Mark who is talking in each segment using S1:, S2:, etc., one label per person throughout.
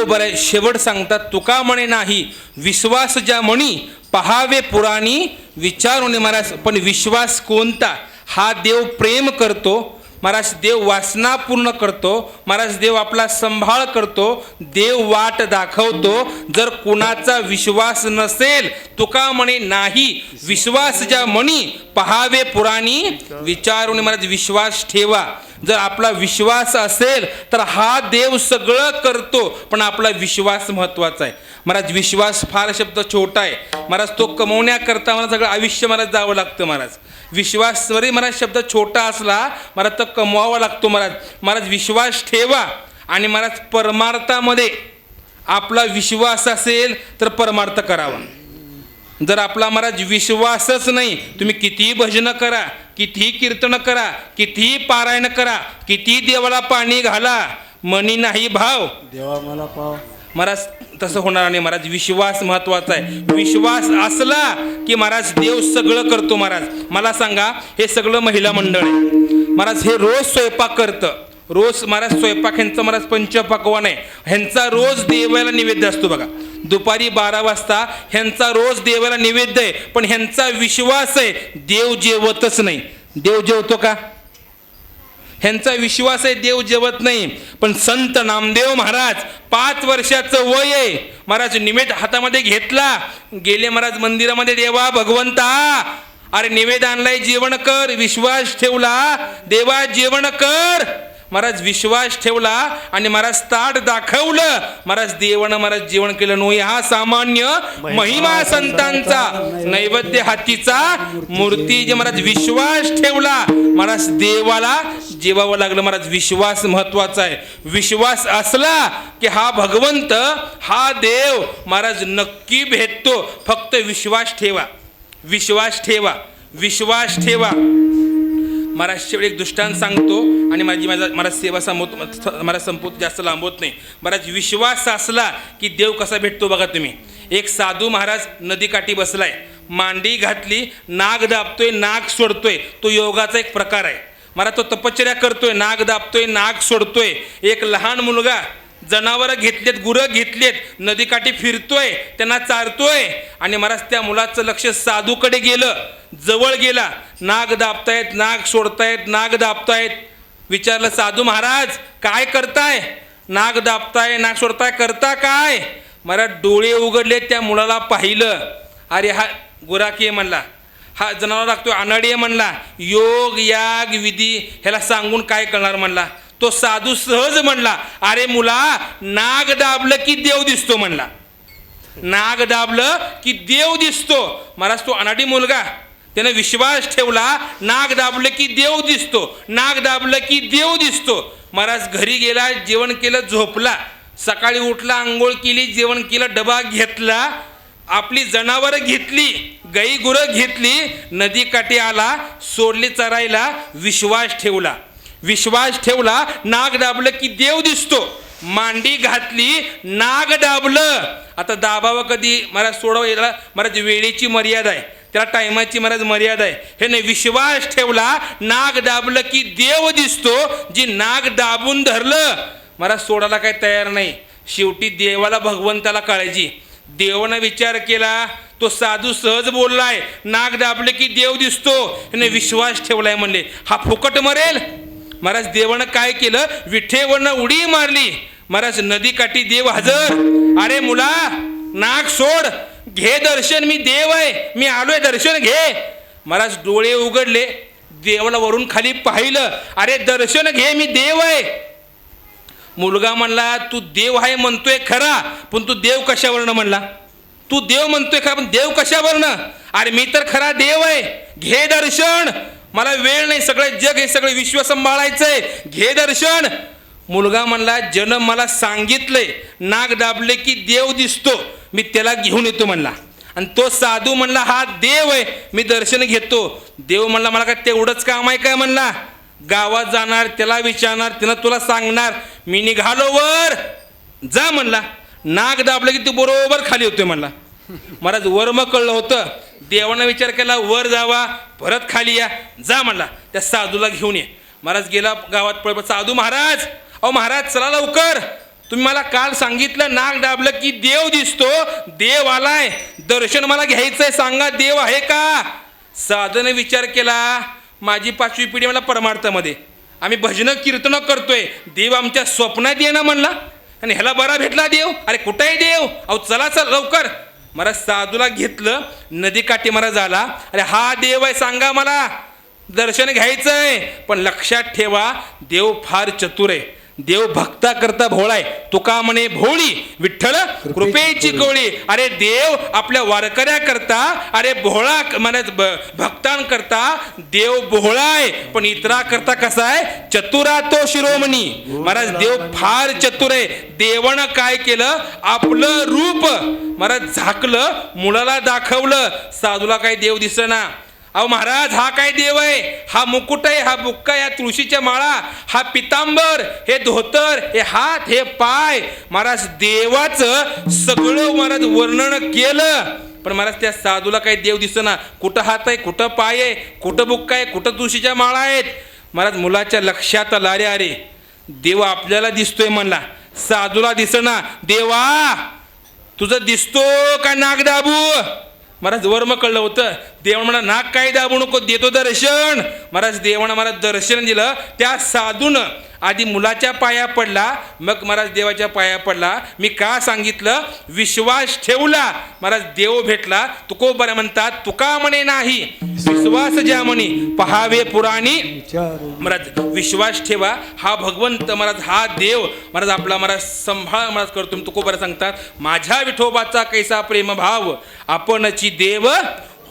S1: देव बरे शेवट सांगतात, तुका म्हणे नाही विश्वास ज्या म्हणी पहावे पुराणी विचारून महाराज. पण विश्वास कोणता? हा देव प्रेम करतो महाराज, देव वासना पूर्ण करतो महाराज, देव आपला संभाळ करतो, देव वाट दाखवतो. जर कुणाचा विश्वास नसेल, तुका म्हणे नाही विश्वास ज्या म्हणी पहावे पुराणी विचारून महाराज विश्वास ठेवा. जर आपला विश्वास असेल तर हा देव सगळं करतो, पण आपला विश्वास महत्त्वाचा आहे महाराज. विश्वास फार शब्द छोटा आहे महाराज, तो कमवण्याकरता मला सगळं आयुष्य महाराज जावं लागतं महाराज. विश्वास जरी महाराज शब्द छोटा असला महाराज तर कमवावा लागतो महाराज. महाराज विश्वास ठेवा आणि महाराज परमार्थामध्ये आपला विश्वास असेल तर परमार्थ करावा. जर आपला महाराज विश्वासच नाही, तुम्ही कितीही भजन करा, कितीही कीर्तन करा, कितीही पारायण करा, कितीही देवाला पाणी घाला, मनी नाही भाव
S2: देवा मला पाव
S1: महाराज, तसं होणार नाही महाराज. विश्वास महत्वाचा आहे. विश्वास असला की महाराज देव सगळं करतो महाराज. मला सांगा, हे सगळं महिला मंडळ आहे महाराज, हे रोज स्वयंपाक करतं, रोज महाराज स्वयंपाक ह्यांचं महाराज पंचपक्वान्न आहे, ह्यांचा रोज देवाला नैवेद्य असतो बघा. दुपारी 12 वाजता ह्यांचा रोज देवाला नैवेद्य आहे, पण ह्यांचा विश्वास आहे देव जेवतच नाही. देव जेवतो का? ह्यांचा विश्वास आहे देव जेवत नाही. पण संत नामदेव महाराज 5 वर्षाचं वय आहे महाराज, निवेद हातामध्ये घेतला, गेले महाराज मंदिरामध्ये, देवा भगवंता अरे निवेद आणलाय, जेवण कर. विश्वास ठेवला, देवा जेवण कर महाराज, विश्वास ठेवला आणि महाराज ताट दाखवलं महाराज, देवानं महाराज जेवण केलं. नोई हा सामान्य महिमा संतांचा, नैवेद्य हातीचा मूर्ती. जे महाराज विश्वास ठेवला महाराज, देवाला जेवावं लागलं महाराज. विश्वास महत्वाचा आहे. विश्वास असला की हा भगवंत, हा देव महाराज नक्की भेटतो. फक्त विश्वास ठेवा, विश्वास ठेवा, विश्वास ठेवा महाराज. शेवटी एक दृष्टांत सांगतो आणि महाराज सेवा महाराज संपवत, जास्त लांबवत नाही महाराज. विश्वास असला की देव कसा भेटतो बघा तुम्ही. एक साधू महाराज नदीकाठी बसलाय, मांडी घातली, नाग दाबतोय, नाग सोडतोय. तो योगाचा एक प्रकार आहे महाराज. तो तपश्चर्या करतोय, नाग दाबतोय, नाग सोडतोय. एक लहान मुलगा जनावरं घेतलेत, गुरं घेतलेत, नदीकाठी फिरतोय, त्यांना चारतोय आणि महाराज त्या मुलाचं लक्ष साधूकडे गेलं, जवळ गेला. नाग दाबतायत, नाग सोडतायत, नाग दाबतायत. विचारलं, साधू महाराज काय करताय? नाग दाबताय, नाग सोडताय, करता काय? महाराज डोळे उघडले, त्या मुलाला पाहिलं. अरे हा गुराखी आहे म्हणला, हा जनावर लागतोय, अनाडी आहे म्हणला. योग याग विधी ह्याला सांगून काय करणार म्हणला. तो साधू सहज म्हणला, अरे मुला नाग दाबलं की देव दिसतो म्हणला. नाग दाबलं की देव दिसतो महाराज. तो अनाडी मुलगा, त्याने विश्वास ठेवला, नाग दाबलं की देव दिसतो, नाग दाबलं की देव दिसतो महाराज. घरी गेला, जेवण केलं, झोपला. सकाळी उठला, आंघोळ केली, जेवण केलं, डबा घेतला, आपली जनावरं घेतली, गाई गुरं घेतली, नदीकाठी आला, सोडली चरायला. विश्वास ठेवला, विश्वास ठेवला, नाग दाबलं की देव दिसतो. मांडी घातली, नाग दाबलं. आता दाबावं कधी महाराज, सोडावं याला महाराज वेळेची मर्यादा आहे, त्याला टायमाची महाराज मर्यादा आहे. हे नाही, विश्वास ठेवला, नाग दाबलं की देव दिसतो. जी नाग दाबून धरलं महाराज सोडायला काही तयार नाही. शेवटी देवाला भगवंताला काळजी. देवानं विचार केला, तो साधू सहज बोललाय, नाग दाबले की देव दिसतो, याने विश्वास ठेवलाय म्हणले, हा फुकट मरेल महाराज. देवानं काय केलं, विठेवरनं उडी मारली महाराज. नदीकाठी देव हजर. अरे मुला नाग सोड, घे दर्शन, मी देव आहे, मी आलोय, दर्शन घे महाराज. डोळे उघडले, देवाला वरून खाली पाहिलं, अरे दर्शन घे, मी देव आहे. मुलगा म्हणला, तू देव आहे म्हणतोय खरा, पण तू देव कशावरनं म्हणला? तू देव म्हणतोय खरा, पण देव कशावरनं? अरे मी तर खरा देव आहे, घे दर्शन, मला वेळ नाही, सगळं जग हे सगळं विश्व सांभाळायचंय, घे दर्शन. मुलगा म्हणला, जन मला सांगितलंय नाग दाबले की देव दिसतो, मी त्याला घेऊन येतो म्हणला. आणि तो साधू म्हणला, हा देव आहे, मी दर्शन घेतो. देव म्हणला, मला काय तेवढंच काम आहे काय म्हणला? गावात जाणार, त्याला विचारणार, त्यानं तुला सांगणार, मी निघालो वर, जा म्हणला. नाग दाबलं की तू बरोबर खाली होतोय म्हणला. महाराज वर मग कळलं होतं. देवानं विचार केला, वर जावा, परत खाली या, जा म्हणला. त्या साधूला घेऊन ये. महाराज गेला गावात, पळत, साधू महाराज, अहो महाराज चला लवकर, तुम्ही मला काल सांगितलं नाक दाबलं की देव दिसतो, देव आलाय, दर्शन मला घ्यायचंय, सांगा देव आहे का? साधन विचार केला, माझी 5वी पिढी मला परमार्थामध्ये, आम्ही भजनं कीर्तनं करतोय, देव आमच्या स्वप्नात येणं म्हणला आणि ह्याला बरा भेटला देव. अरे कुठे आहे देव? अहो चला चल लवकर. मला साधूला घेतलं, नदीकाठी मला झाला, अरे हा देव आहे, सांगा मला, दर्शन घ्यायचंय. पण लक्षात ठेवा, देव फार चतुर आहे, देव भक्ता करता भोळा आहे. तुका म्हणे भोळी विठ्ठल कृपेची कोळी. अरे देव आपल्या वारकऱ्या करता, अरे भोळा म्हणजे भक्तांकरता देव भोळा आहे, पण इतरा करता कसा आहे? चतुरा तो शिरोमणी. महाराज देव फार चतुर आहे. देवानं काय केलं? आपलं रूप महाराज झाकलं, मुलाला दाखवलं. साधूला काही देव दिसेना. अहो महाराज हा काय देव आहे? हा मुकुट आहे, हा बुक्का, या तुळशीच्या माळा, हा पितांबर, हे धोतर, हे हात, हे पाय. महाराज देवाचं सगळं महाराज वर्णन केलं, पण महाराज त्या साधूला काही देव दिसेना. कुठं हात आहे, कुठं पाय आहे, कुठं बुक्का आहे, कुठं तुळशीच्या माळा आहेत. महाराज मुलाच्या लक्षात आलं, अरे अरे देव आपल्याला दिसतोय म्हणला, साधूला दिसेना. देवा तुझं दिसतो का नाक दाबू? महाराज वर्म कळलं होतं. देवानं म्हणा नाक काय दाबू नको, देतो दर्शन. महाराज देवानं मला दर्शन दिलं. त्या साधूनं आधी मुलाच्या पाया पडला, मग महाराज देवाच्या पाया पडला. मी का सांगितलं? विश्वास ठेवला, महाराज देव भेटला. तुकोबरा म्हणतात, तुका म्हणे नाही विश्वास ज्या म्हणे पहावे पुराणी. महाराज विश्वास ठेवा, हा भगवंत महाराज, हा देव महाराज आपला महाराज संभाळ महाराज करतो. तुकोबरा सांगतात, माझ्या विठोबाचा कैसा प्रेमभाव आपणची देव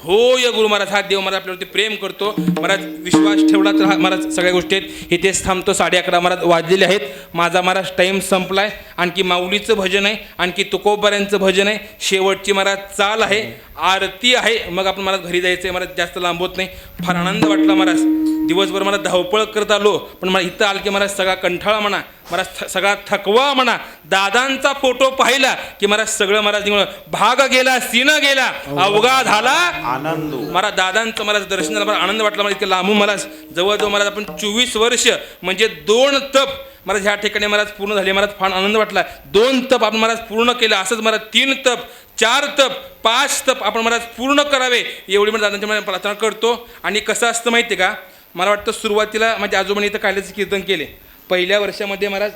S1: होय गुरु. महाराज हा देव महाराज आपल्यावरती प्रेम करतो. महाराज विश्वास ठेवला तर महाराज सगळ्या गोष्टी आहेत. इथेच थांबतो, 11:30 महाराज वाजलेले आहेत. माझा महाराज टाईम संपलाय. आणखी माऊलीचं भजन आहे, आणखी तुकोबाऱ्यांचं भजन आहे, शेवटची महाराज चाल आहे, आरती आहे, मग आपण महाराज घरी जायचं आहे. महाराज जास्त लांबवत नाही. फार आनंद वाटला महाराज. दिवसभर मला धावपळ करत आलो, पण मला इथं आलं की महाराज सगळा कंठाळा म्हणा, महाराज सगळा थकवा म्हणा, दादांचा फोटो पाहिला की महाराज सगळं महाराज भाग गेला, सीन गेला, अवघा झाला आनंद. महाराज दादांचं महाराज दर्शन झालं, मला आनंद वाटला. मला इतकं लांबून महाराज जवळजवळ महाराज आपण 24 वर्ष म्हणजे 2 तप महाराज ह्या ठिकाणी महाराज पूर्ण झाले. महाराज फार आनंद वाटला. 2 तप आपण महाराज पूर्ण केलं. असंच महाराज 3 तप, 4 तप, 5 तप आपण महाराज पूर्ण करावे एवढी मला दादांच्या मला प्रार्थना करतो. आणि कसं असतं माहिती आहे का, मला वाटतं सुरुवातीला माझ्या आजोबांनी इथं काल्याचं कीर्तन केले. पहिल्या वर्षामध्ये महाराज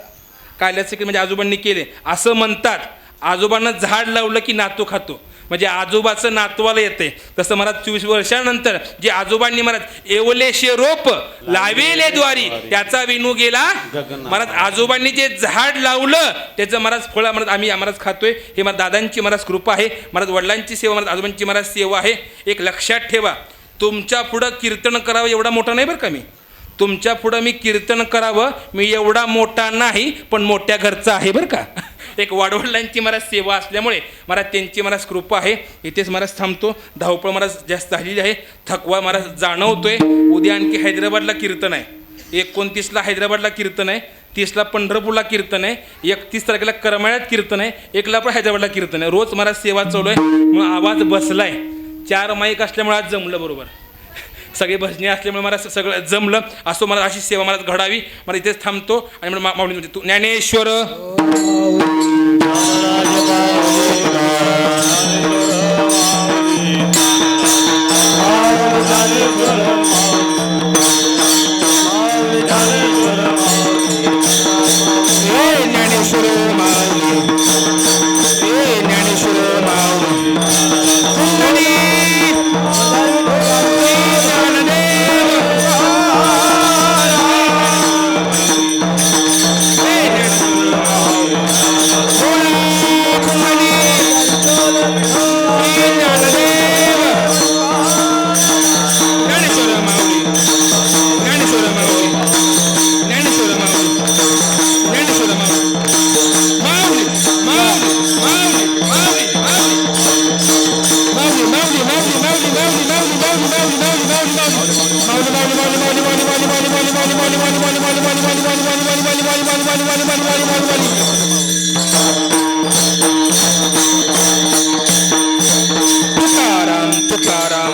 S1: काल्याचं कीर्तन म्हणजे आजोबांनी केले. असं म्हणतात, आजोबांना झाड लावलं की नातू खातो, म्हणजे आजोबाचं नातवाला येते. तसं महाराज 24 वर्षानंतर जे आजोबांनी महाराज एवलेशे रोप लावेले द्वारी त्याचा विणू गेला. महाराज आजोबांनी जे झाड लावलं त्याचं महाराज फळ महाराज आम्ही महाराज खातोय. हे महाराज दादांची महाराज कृपा आहे. महाराज वडिलांची सेवा, महाराज आजोबांची महाराज सेवा आहे. एक लक्षात ठेवा, तुमच्या पुढं कीर्तन करावं एवढा मोठा नाही बरं का मी. तुमच्या पुढं मी कीर्तन करावं, मी एवढा मोठा नाही, पण मोठ्या घरचा आहे बरं का. एक वाडवडिलांची महाराज सेवा असल्यामुळे महाराज त्यांची महाराज कृपा आहे. इथेच महाराज थांबतो. धावपळ महाराज जास्त झालेली आहे, थकवा महाराज जाणवतोय. उद्या आणखी हैदराबादला कीर्तन आहे, 29ला हैदराबादला कीर्तन आहे, 30ला पंढरपूरला कीर्तन आहे, 31 तारखेला करमाळ्यात कीर्तन आहे, 1ला पण हैदराबादला कीर्तन आहे. रोज महाराज सेवा चालू आहे, मग आवाज बसलाय. 4 माईक असल्यामुळे आज जमलं बरोबर, सगळे भजने असल्यामुळे मला सगळं जमलं. असो मला अशी सेवा मला घडावी. मला इथेच थांबतो आणि मला माऊली तू ज्ञानेश्वर तुकाराम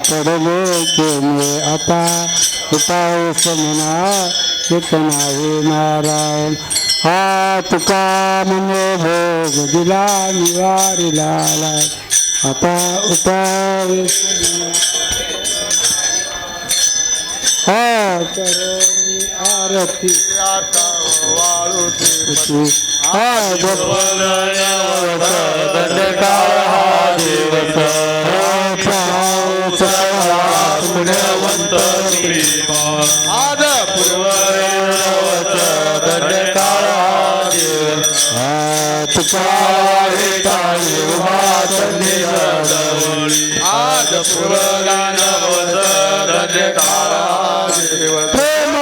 S2: पडले केले आता उपाय समना एक नावे नारायण हा तुका म्हणे भोग दिला निवारिला आता उपाय हा करोनी आरती हा
S3: पुण्यवंत आज आज प्रेम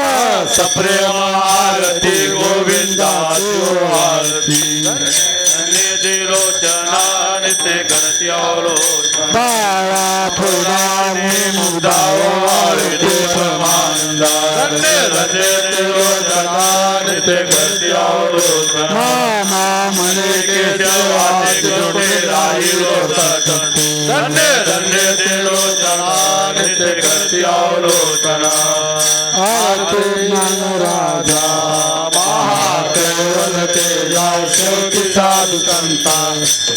S3: सप्रेम आरती गोविंदा आरती लोचना नित्य करती बाळा फुलाने मुदावो आरती समानंदा लोचना नित्य करती मामा मने के देवाते जोडे राहिलो धन्य धन्य ते लोचना नित्य करती लोचना आरती ज्ञान राजा महादेव तेजा शेवटी साधू संता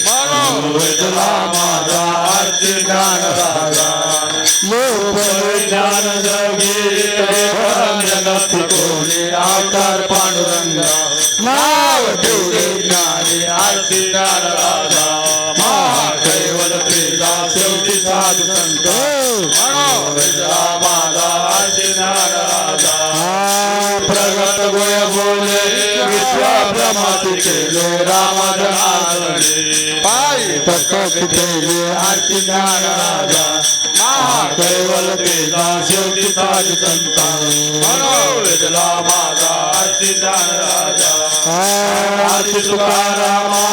S3: मनोवेदला माझा आरती ज्ञान राजा लोक ज्ञान जगी जगत कोणी अवतार पांडुरंग नाव ठेवले ज्ञानी आरती ज्ञान राजा महादेव तेजा शेवटी साधू संत मनोवेदला माझा आरती ज्ञान राजा प्रगट गोय बोले विश्वा ब्रह्माती केले रामाजनार्दने पायी प्रकट केले आरती ज्ञान राजा महाकैवल तेजा शेवटी साधू संता मनोवेदला माझा आरती ज्ञान राजा आरती तुकारामा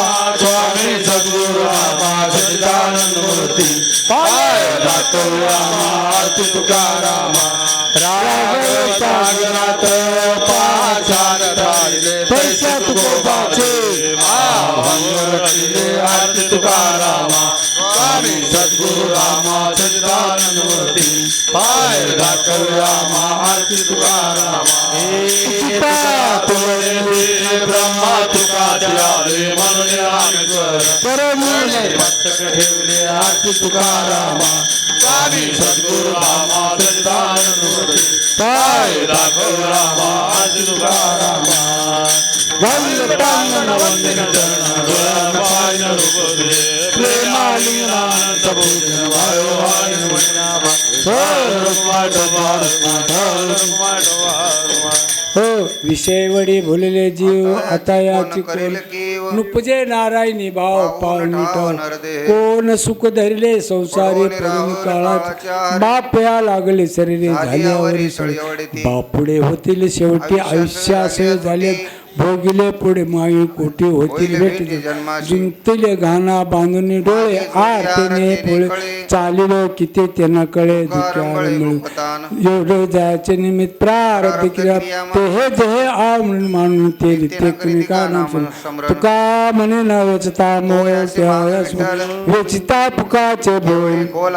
S3: स्वामी सद्गुरु रामा सच्चिदानंद मूर्ती पाय दातो रामा आरती तुकारामा राग सागरात पाचार धाडले पैशात गोबाचे रचले आरती तुकारामा स्वामी सद्गुरु रामा सच्चिदानंद मूर्ती पाय दाखव रामा आरती तुकारामा ब्रह्मा तुका द्यावे म्हणून रामेश्वर मस्तक ठेवले आरती तुकारामा स्वामी सद्गुरु रामा सच्चिदानंद मूर्ती पाय दाखव रामा आरती तुकारामा वंदन वंदन चरण पाय रूप प्रेमाली आनंद भोजन वायो वाय नामा
S2: हो विषयवडी भुलले जीव आता याची नुपजे नारायणी भाव पावनीट कोण सुख धरले संसारी पडून काळात बापया लागले शरीरे झाल्यावर बापुडे होतील शेवटी आयुष्य असे झाले भोगिले पुढे माई कोटी होतील भेटी जिंकले घाना बांधून डोळे आरतीने पोळे चालिलो किती त्यांना कळे धिक्यार मिळे एवढे जायचे निमित्त प्रारब्ध क्रिया ते हे जे आ म्हणून मानून ते लिहिते कुणी का नाम तुका म्हणे न वेचता मोय वेचिता पुकाचे बोल बोल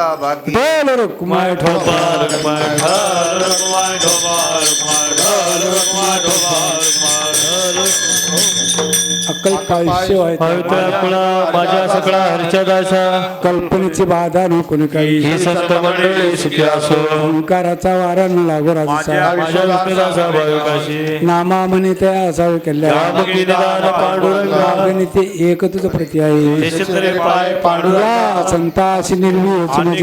S2: रुक्माय ठोपा अक्कल शिवाय
S3: माझ्या सगळा हरच्या दासा
S2: कल्पनेची बाधा नको काही
S3: ही संत मंडळी सुखी असो
S2: ओंकाराचा वारा न लागो राजा
S3: माझ्या विष्णुदासा भाविकाशी
S2: नामा म्हणे त्या असावे कल्याण
S3: पांडुरंग
S2: ते एक तुझं प्रति आहे
S3: पाय पांडुरंग
S2: संताशी निर्वी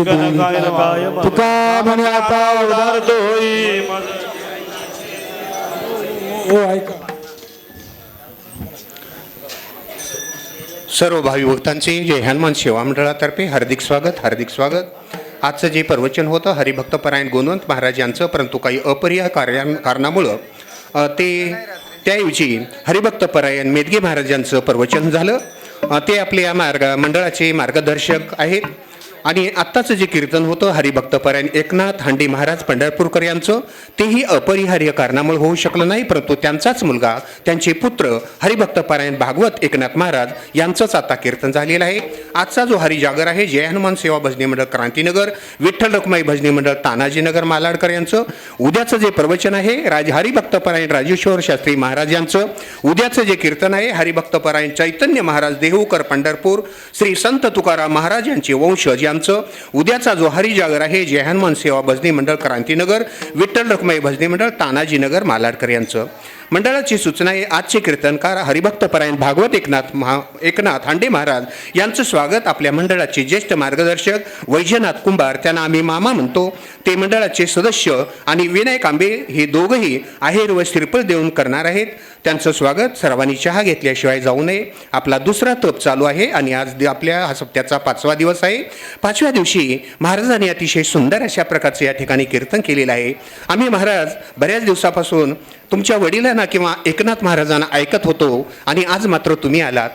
S2: तुका म्हणे आता
S3: उदार होई
S2: ओ ऐका
S4: सर्व भावी भक्तांचे जय हनुमान सेवा मंडळातर्फे हार्दिक स्वागत आजचं जे प्रवचन होतं हरिभक्तपरायण गुणवंत महाराज यांचं, परंतु काही अपरिहार्य कारणामुळं त्याऐवजी हरिभक्तपरायण मेदगे महाराजांचं प्रवचन झालं. ते आपल्या मंडळाचे मार्गदर्शक आहेत आणि आत्ताचं जे कीर्तन होतं हरिभक्तपरायण एकनाथ हांडे महाराज पंढरपूरकर यांचं, तेही अपरिहार्य कारणामुळे होऊ शकलं नाही, परंतु त्यांचाच मुलगा त्यांचे पुत्र हरिभक्तपरायण भागवत एकनाथ महाराज यांचंच आता कीर्तन झालेलं आहे. आजचा जो हरिजागर आहे जय हनुमान सेवा भजनी मंडळ क्रांतीनगर, विठ्ठल रखुमाई भजनी मंडळ तानाजीनगर मालाडकर यांचं. उद्याचं जे प्रवचन आहे हरिभक्तपरायण राजेश्वर शास्त्री महाराज यांचं. उद्याचं जे कीर्तन आहे हरिभक्तपरायण चैतन्य महाराज देहूकर पंढरपूर, श्री संत तुकाराम महाराज यांचे वंशज. उद्याचा जो हरिजागर आहे जय हनुमान सेवा भजनी मंडळ क्रांतीनगर, विठ्ठल रखुमाई भजनी मंडळ तानाजीनगर मालाडकर यांचं. मंडळाची सूचना आहे आजचे कीर्तनकार हरिभक्तपरायण भागवत एकनाथ हांडे महाराज यांचं स्वागत आपल्या मंडळाचे ज्येष्ठ मार्गदर्शक वैजनाथ कुंभार, त्यांना आम्ही मामा म्हणतो, ते मंडळाचे सदस्य आणि विनायक आंबे हे दोघंही आहेर व श्रीफळ देऊन करणार आहेत. त्यांचं स्वागत. सर्वांनी चहा घेतल्याशिवाय जाऊ नये. आपला दुसरा तप चालू आहे आणि आज आपल्या हा सप्त्याचा 5वा दिवस आहे. 5व्या दिवशी महाराजांनी अतिशय सुंदर अशा प्रकारचं या ठिकाणी कीर्तन केलेलं आहे. आम्ही महाराज बऱ्याच दिवसापासून तुमच्या वडिलांना किंवा एकनाथ महाराजांना ऐकत होतो आणि आज मात्र तुम्ही आलात.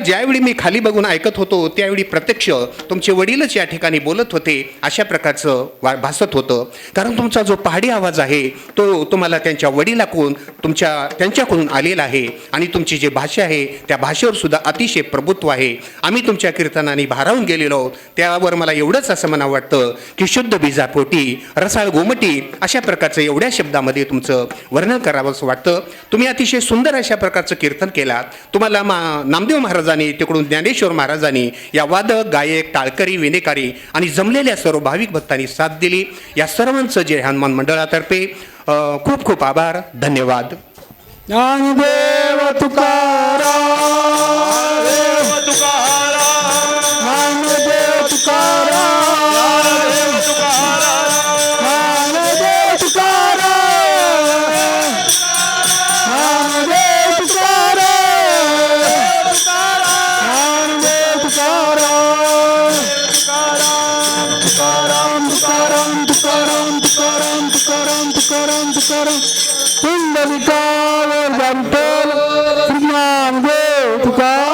S4: ज्यावेळी मी खाली बघून ऐकत होतो त्यावेळी प्रत्यक्ष तुमचे वडीलच या ठिकाणी बोलत होते अशा प्रकारचं भासत होतं. कारण तुमचा जो पहाडी आवाज आहे तो तुम्हाला त्यांच्या वडिलाकडून त्यांच्याकडून आलेला आहे आणि तुमची जी भाषा आहे त्या भाषेवर सुद्धा अतिशय प्रभुत्व आहे. आम्ही तुमच्या कीर्तनाने भारावून गेलेलो आहोत. त्यावर मला एवढंच असं म्हणावं वाटतं की शुद्ध बीजापोटी रसाळ गोमटी अशा प्रकारचं एवढ्या शब्दामध्ये तुमचं वर्णन करावं असं वाटतं. तुम्ही अतिशय सुंदर अशा प्रकारचं कीर्तन केलात. तुम्हाला नामदेव महाराजांनी तिकडून ज्ञानेश्वर महाराजांनी या वादक गायक टाळकरी विनेकारी आणि जमलेल्या सर्व भाविक भक्तांनी साथ दिली. या सर्वांचं जय हनुमान मंडळातर्फे खूप खूप आभार. धन्यवाद.
S2: ज्ञानदेव तुकाराम पुंडलिकावर तुकाराम